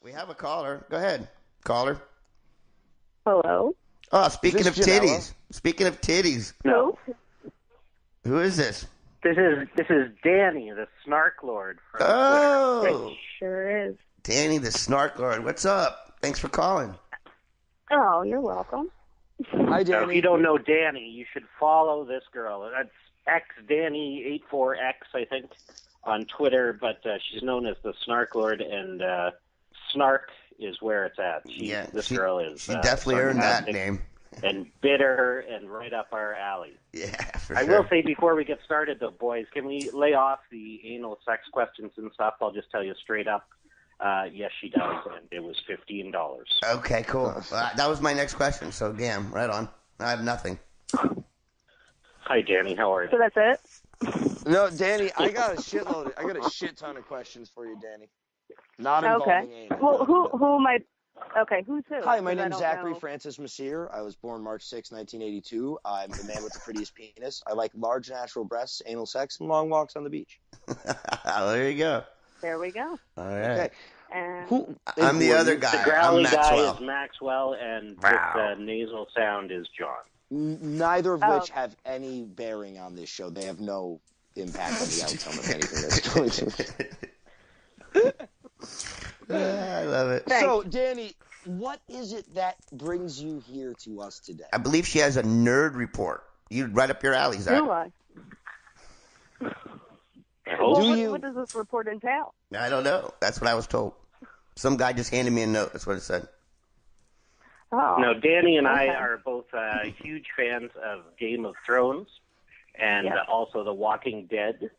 We have a caller. Go ahead, caller. Hello. Oh, speaking of Janella? titties. Speaking of titties. No. Who is this? This is Danny, the Snark Lord from Oh, It sure is. Danny, the Snark Lord. What's up? Thanks for calling. Oh, you're welcome. Hi, Twitter. Now, if Danny. you don't know Danny, you should follow this girl. That's xdanny84x, I think, on Twitter, but she's known as the Snark Lord, and Snark is where it's at. This girl is. She definitely earned that sarcastic name. And bitter and right up our alley. Yeah, for I sure. will say before we get started, though, boys, can we lay off the anal sex questions and stuff? I'll just tell you straight up. Yes, she does, and it was $15. Okay, cool. That was my next question, so damn, right on. I have nothing. Hi, Danny. How are you? So that's it? No, Danny, I got a shit ton of questions for you, Danny. Not involving Okay. anal. Well, who am I? Okay, who's who? Hi, my 'Cause I name's don't Zachary know. Francis Messier. I was born March 6, 1982. I'm the man with the prettiest penis. I like large natural breasts, anal sex, and long walks on the beach. There you go. There we go. All right. Okay. And I'm the other The guy. I'm growly guy Maxwell. is Maxwell, and Wow. with the nasal sound is John. Neither of Oh. which have any bearing on this show. They have no impact on the outcome of anything that's going to. I love it. Thanks. So, Danny, what is it that brings you here to us today? I believe she has a nerd report. You'd right up your alley, Zach. do I? Oh, Do Well, you- what does this report entail? I don't know. That's what I was told. Some guy just handed me a note. That's what it said. Oh. No, Danny and I Okay. are both huge fans of Game of Thrones and Yeah. also The Walking Dead.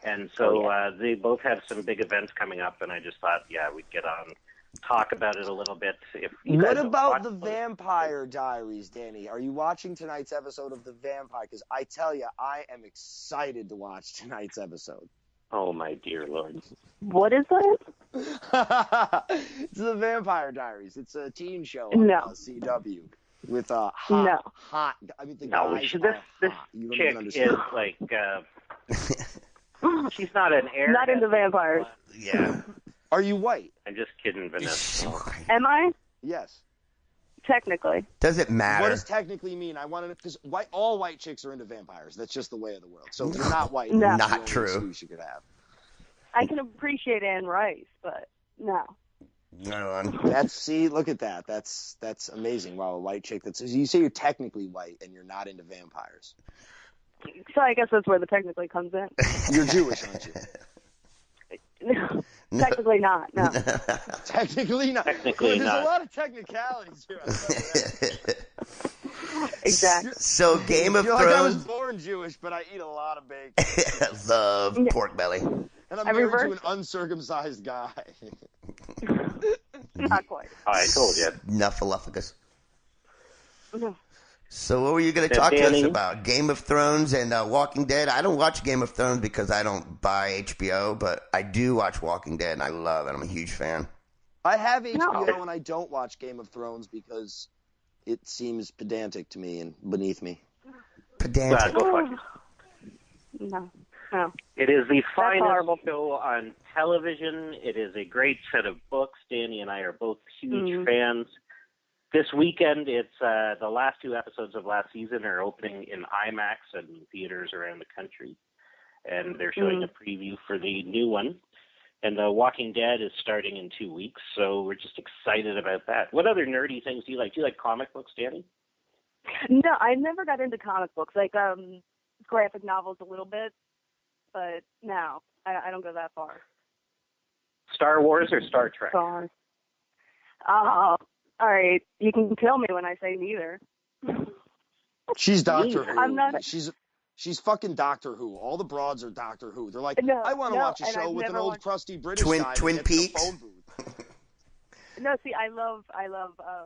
And so Oh, they both have some big events coming up, and I just thought, we'd get on, talk about it a little bit. If you guys What don't about watch the those- Vampire Diaries, Danny? Are you watching tonight's episode of The Vampire? Because I tell you, I am excited to watch tonight's episode. Oh, my dear Lord. What is that? It's The Vampire Diaries. It's a teen show on No. CW with hot. I mean, the No, guys this are hot. You don't even chick understand. is like, she's not an air. Not into vampires. Yeah. Are you white? I'm just kidding, Vanessa. Am I? Yes. Technically. Does it matter? What does technically mean? I want to know, because all white chicks are into vampires. That's just the way of the world. So if you're not white, No. that's Not the only true. excuse you could have. I can appreciate Anne Rice, but no. Right on. Look at that. That's amazing. Wow, a white chick. You say you're technically white and you're not into vampires. So I guess that's where the technically comes in. You're Jewish, aren't you? Technically not, no. Technically not. Technically There's not. a lot of technicalities here. I'll tell you that. Exactly. So Game I of feel like I was Thrones. born Jewish, but I eat a lot of bacon. I love pork belly. And I'm I married to an reversed- uncircumcised guy. Not quite. I told you. Nuffaluffagus. No. So what were you going to Yeah, talk to us Danny. about? Game of Thrones and Walking Dead? I don't watch Game of Thrones because I don't buy HBO, but I do watch Walking Dead, and I love it. I'm a huge fan. I have HBO No. and I don't watch Game of Thrones because it seems pedantic to me and beneath me. Pedantic. Go fuck yourself. No. No. It is the finest horrible. show on television. It is a great set of books. Danny and I are both huge fans. This weekend, it's the last two episodes of last season are opening in IMAX and theaters around the country. And they're showing a preview for the new one. And The Walking Dead is starting in 2 weeks, so we're just excited about that. What other nerdy things do you like? Do you like comic books, Danny? No, I never got into comic books, like graphic novels a little bit, but no, I don't go that far. Star Wars or Star Trek? Sorry. All right, you can kill me when I say neither. She's Doctor Who. I'm not- She's fucking Doctor Who. All the broads are Doctor Who. They're like, No, I want to no, watch a and show I've with an never old watched- crusty British Twin guy that Twin gets in a Peaks? phone booth. No, see, I love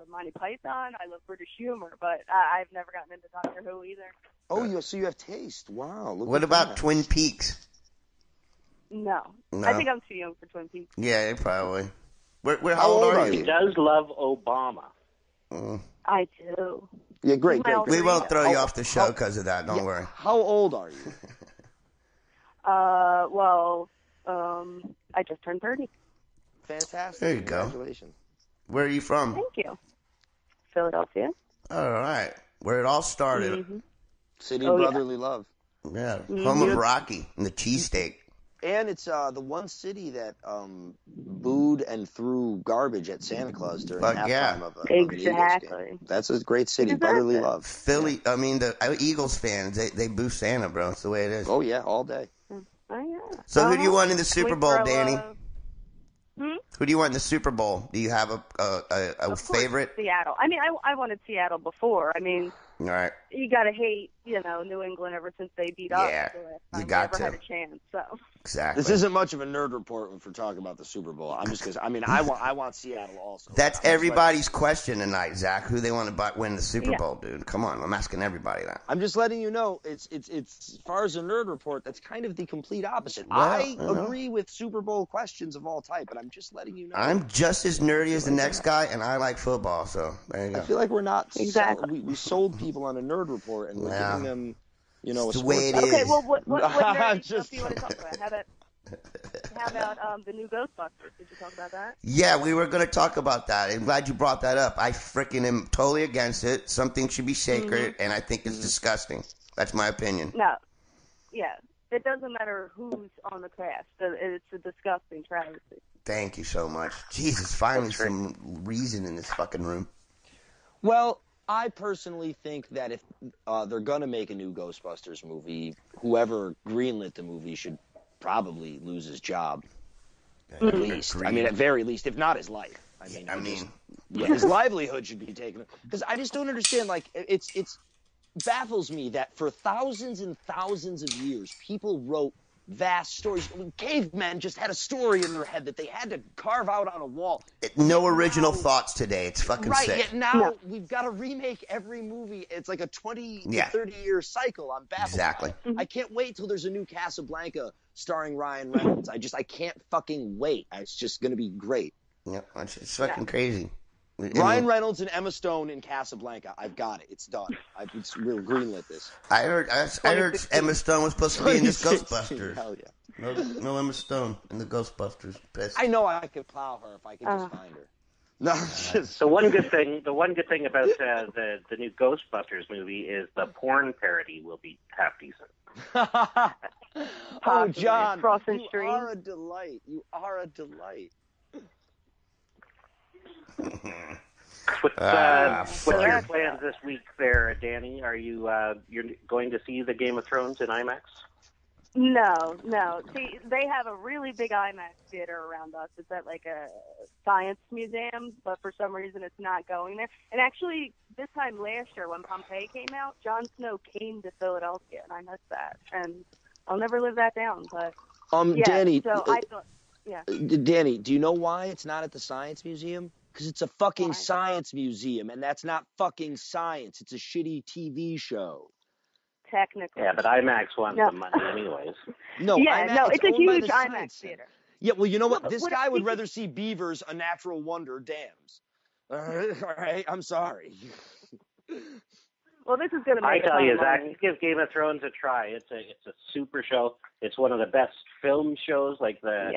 Monty Python. I love British humor, but I've never gotten into Doctor Who either. Oh, so you have taste. Wow. Look What at about that. Twin Peaks? No. No? I think I'm too young for Twin Peaks. Yeah, probably. How How old old are are He you? does love Obama. I do. Yeah, great, My great, old great. We won't throw you How- off the show because of that. Don't Yeah, worry. How old are you? Well, I just turned 30. Fantastic. There you go. Congratulations. Where are you from? Thank you. Philadelphia. All right. Where it all started. Mm-hmm. City of brotherly love. Yeah. Home of Rocky and the cheesesteak. And it's the one city that booed and threw garbage at Santa Claus during halftime of an Eagles game. That's a great city, brotherly love. Philly, I mean, the Eagles fans, they boo Santa, bro. It's the way it is. Oh, yeah, all day. Oh, yeah. So who do you want in the Super Bowl, Danny? Hmm? Who do you want in the Super Bowl? Do you have a favorite? Seattle. I mean, I wanted Seattle before. I mean, all right. You got to hate, New England ever since they beat us. Yeah, the last time you got they to. Had a chance, so. Exactly. This isn't much of a nerd report if we're talking about the Super Bowl. I'm just because I want Seattle also. That's everybody's question tonight, Zach. Who they want to win the Super Bowl, dude? Come on, I'm asking everybody that. I'm just letting you know. It's as far as a nerd report, that's kind of the complete opposite. Well, I agree with Super Bowl questions of all type, but I'm just letting you know. I'm just as nerdy as the next guy, and I like football. So there you go. I feel like we're not exactly. We sold people on a nerd report, and we're giving them, it's the way it is. Okay, well, what nerdy stuff do you want to talk about? How about the new Ghostbusters? Did you talk about that? Yeah, we were going to talk about that. I'm glad you brought that up. I freaking am totally against it. Something should be sacred, and I think it's disgusting. That's my opinion. No. Yeah. It doesn't matter who's on the cast. It's a disgusting travesty. Thank you so much. Jesus, finally some reason in this fucking room. Well, I personally think that if they're going to make a new Ghostbusters movie, whoever greenlit the movie should probably lose his job. At least. I mean, at very least, if not his life. His livelihood should be taken. Because I just don't understand, like, it's baffles me that for thousands and thousands of years, people wrote vast stories. I mean, cavemen just had a story in their head that they had to carve out on a wall. No original thoughts today. It's fucking sick. Yet now we've got to remake every movie. It's like a 20 to 30-year cycle. I'm baffled. Exactly. I can't wait till there's a new Casablanca starring Ryan Reynolds. I can't fucking wait. It's just going to be great. Yep, it's fucking crazy. Ryan Reynolds and Emma Stone in Casablanca. I've got it. It's done. We'll greenlit this. I heard Emma Stone was supposed to be in this Ghostbusters. Hell yeah. No Emma Stone in the Ghostbusters. Pissed. I know I could plow her if I could just find her. No, The one good thing about the new Ghostbusters movie is the porn parody will be half decent. Oh, John, Crossing you Street. are a delight. You are a delight. What's your plans this week there, Danny? Are you you're going to see the Game of Thrones in IMAX? No. See, they have a really big IMAX theater around us. It's at like a science museum, but for some reason it's not going there. And actually, this time last year when Pompeii came out, Jon Snow came to Philadelphia, and I missed that. And I'll never live that down. But Danny. So I thought, Danny, do you know why it's not at the science museum? Because it's a fucking science museum, and that's not fucking science. It's a shitty TV show. Technically. Yeah, but IMAX wants the money anyways. No, it's a huge IMAX theater. Yeah, well, you know what? This guy would rather see beavers, a natural wonder, dams. All right, I'm sorry. Well, this is going to make I tell you, Zach, give Game of Thrones a try. It's a super show. It's one of the best film shows. Like the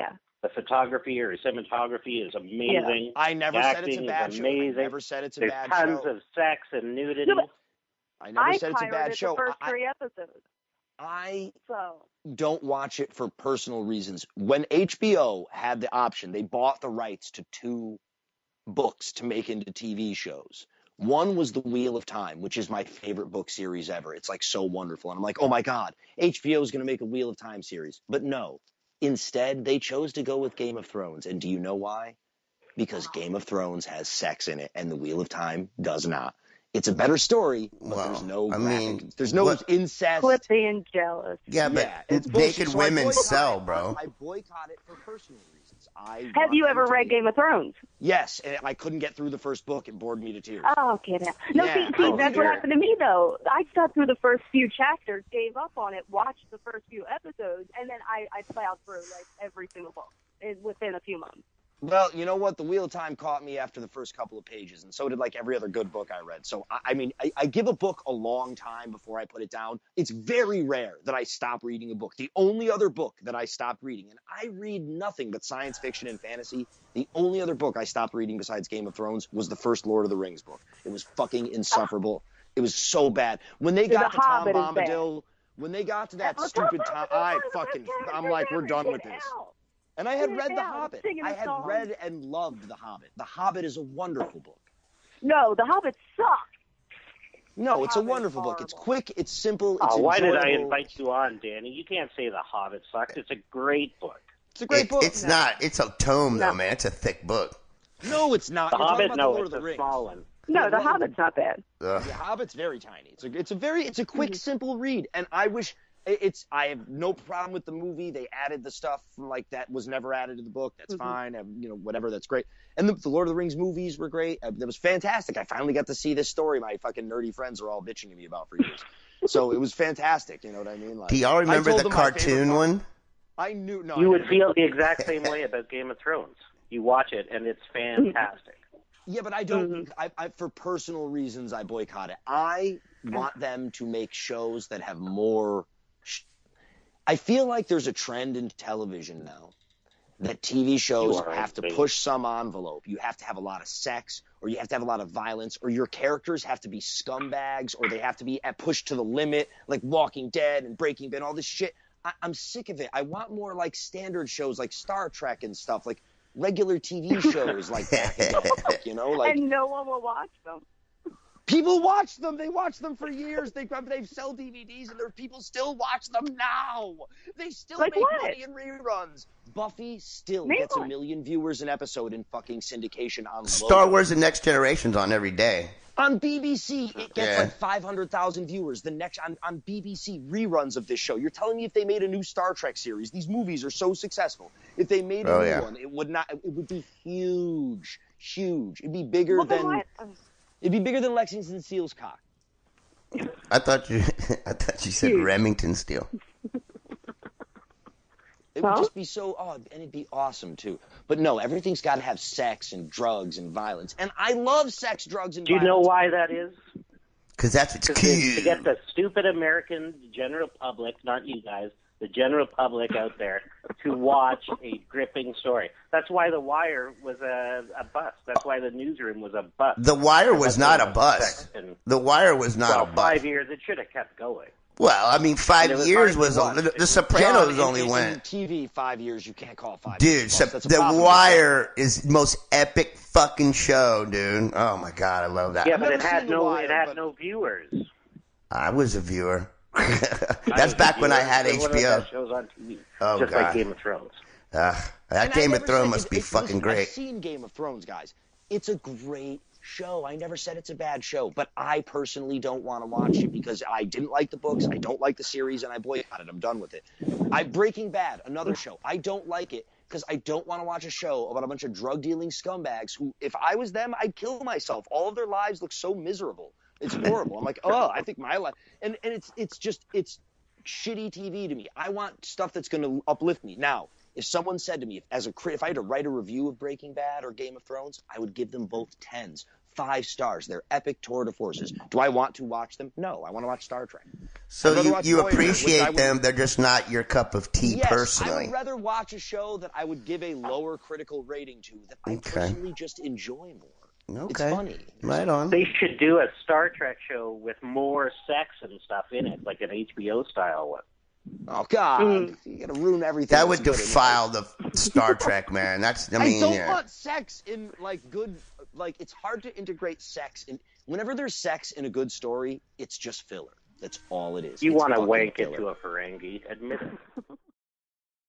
photography or cinematography is amazing. Yeah. I never said it's a bad show. I never said it's a bad show. There's tons of sex and nudity. No, I never said it's a bad show. The first 3 episodes. I don't watch it for personal reasons. When HBO had the option, they bought the rights to 2 books to make into TV shows. One was The Wheel of Time, which is my favorite book series ever. It's like so wonderful. And I'm like, oh my God, HBO is going to make a Wheel of Time series. But no. Instead, they chose to go with Game of Thrones. And do you know why? Because Game of Thrones has sex in it and The Wheel of Time does not. It's a better story, but there's no there's no incest. Quit being jealous. Yeah, but it's naked women sell, bro. I boycott it for personal reasons. Have you ever read Game of Thrones? Yes, and I couldn't get through the first book. It bored me to tears. Oh, okay. No, see, that's what happened to me, though. I stuck through the first few chapters, gave up on it, watched the first few episodes, and then I plowed through, like, every single book within a few months. Well, you know what? The Wheel of Time caught me after the first couple of pages, and so did like every other good book I read. So, I give a book a long time before I put it down. It's very rare that I stop reading a book. The only other book that I stopped reading, and I read nothing but science fiction and fantasy, the only other book I stopped reading besides Game of Thrones was the first Lord of the Rings book. It was fucking insufferable. It was so bad. When they got to Tom Bombadil, when they got to that stupid Tom, I'm like, we're done with this. And I had read The Hobbit. I had read and loved The Hobbit. The Hobbit is a wonderful book. No, The Hobbit sucks. No, it's a wonderful book. It's quick. It's simple. It's why enjoyable. did I invite you on, Danny? You can't say The Hobbit sucks. It's a great book. It's a great book. It's not. It's a tome, though, man. It's a thick book. No, it's not. The You're Hobbit, about no, the Lord it's of the a Rings. small one. No, The Hobbit's not bad. The Hobbit's very tiny. It's a quick, simple read, and I wish. I have no problem with the movie. They added the stuff like that was never added to the book. That's fine. Whatever. That's great. And the Lord of the Rings movies were great. That was fantastic. I finally got to see this story my fucking nerdy friends are all bitching at me about for years. So it was fantastic. You know what I mean? Like, do y'all remember the cartoon one? I knew. No, you would feel the exact same way about Game of Thrones. You watch it, and it's fantastic. Yeah, but I don't. I for personal reasons, I boycott it. I want them to make shows that have more. I feel like there's a trend in television now that TV shows have to push some envelope. You have to have a lot of sex, or you have to have a lot of violence, or your characters have to be scumbags, or they have to be pushed to the limit, like Walking Dead and Breaking Bad, all this shit. I'm sick of it. I want more like standard shows like Star Trek and stuff, like regular TV shows like that. You know, like, and no one will watch them. People watch them. They watch them for years. They sell DVDs, and people still watch them now. They still make money in reruns. Buffy still gets 1 million viewers an episode in fucking syndication on Star Wars: The Next Generation's on every day. On BBC, it gets like 500,000 viewers. The next on BBC reruns of this show. You're telling me if they made a new Star Trek series, these movies are so successful. If they made a new one, it would not. It would be huge, huge. It'd be bigger than. It'd be bigger than Lexington Steele's cock. I thought you said Remington Steele. It would just be so odd, and it'd be awesome too. But no, everything's got to have sex and drugs and violence, and I love sex, drugs, and violence. Do you know why that is? Because that's what's cute. To get the stupid American general public, not you guys, the general public out there, to watch a gripping story. That's why The Wire was a bust. That's why The Newsroom was a bust. The Wire was not a bust. The Wire was not a bust. 5 years, it should have kept going. Well, I mean, 5 years was The Sopranos only went. TV 5 years, you can't call it 5 years. Dude, The Wire is the most epic fucking show, dude. Oh my god, I love that. Yeah, but it had no viewers. I was a viewer. That's back when I had HBO. One of the best shows on TV, just god. like Game of Thrones. That Game of Thrones must be fucking great. I've seen Game of Thrones, guys. It's a great show. I never said it's a bad show, but I personally don't want to watch it because I didn't like the books, I don't like the series, and I boycotted it. I'm done with it. Breaking Bad, another show. I don't like it because I don't want to watch a show about a bunch of drug-dealing scumbags who, if I was them, I'd kill myself. All of their lives look so miserable. It's horrible. I'm like, I think my life, and it's shitty TV to me. I want stuff that's going to uplift me. Now, if someone said to me, if I had to write a review of Breaking Bad or Game of Thrones, I would give them both 10s, 5 stars. They're epic tour de forces. Do I want to watch them? No, I want to watch Star Trek. So you appreciate them. They're just not your cup of tea personally. I would rather watch a show that I would give a lower critical rating to that I personally just enjoy more. Okay. It's funny. Right on. They should do a Star Trek show with more sex and stuff in it, like an HBO style one. Oh God! You're gonna ruin everything. That would defile the Star Trek, man. I don't want sex in good. It's hard to integrate sex in. Whenever there's sex in a good story, it's just filler. That's all it is. You want to wank into a Ferengi? Admit it.